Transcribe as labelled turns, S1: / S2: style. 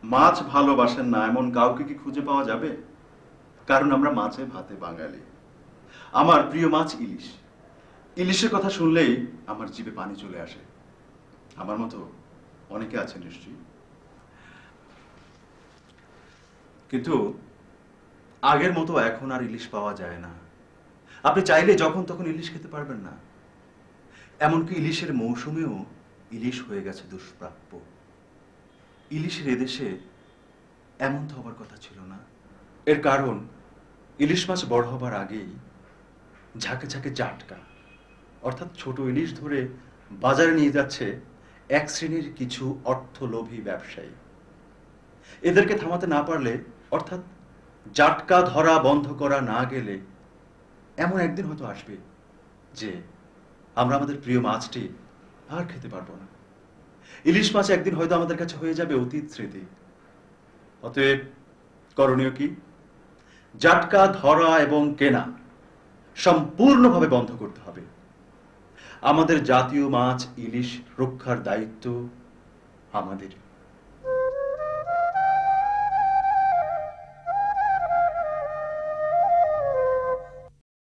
S1: মাছ ভালোবাসেন না এমন কাউকে কি খুঁজে পাওয়া যাবে? কারণ আমরা মাছে ভাতে বাঙালি। আমার প্রিয় মাছ ইলিশ। ইলিশের কথা শুনলেই আমার জিভে পানি চলে আসে। আমার মতো অনেকে আছেন নিশ্চয়ই। কিন্তু আগের মতো এখন আর ইলিশ পাওয়া যায় না। আপনি চাইলে যখন তখন ইলিশ খেতে পারবেন না। এমনকি ইলিশের মৌসুমেও ইলিশ হয়ে গেছে দুষ্প্রাপ্য। ইলিশের এদেশে এমন তো হবার কথা ছিল না। এর কারণ ইলিশ মাছ বড় হবার আগেই ঝাঁকে ঝাঁকে জাটকা অর্থাৎ ছোট ইলিশ ধরে বাজারে নিয়ে যাচ্ছে এক শ্রেণীর কিছু অর্থলোভী ব্যবসায়ী। এদেরকে থামাতে না পারলে, অর্থাৎ জাটকা ধরা বন্ধ করা না গেলে এমন একদিন হয়তো আসবে যে আমরা আমাদের প্রিয় মাছটি আর খেতে পারবো না। ইলিশ মাছ একদিন হয়তো আমাদের কাছে হয়ে যাবে অতীত স্মৃতি। অতএব করণীয় কি? জাটকা ধরা এবং কেনা সম্পূর্ণভাবে বন্ধ করতে হবে। আমাদের জাতীয় মাছ ইলিশ রক্ষার দায়িত্ব আমাদের।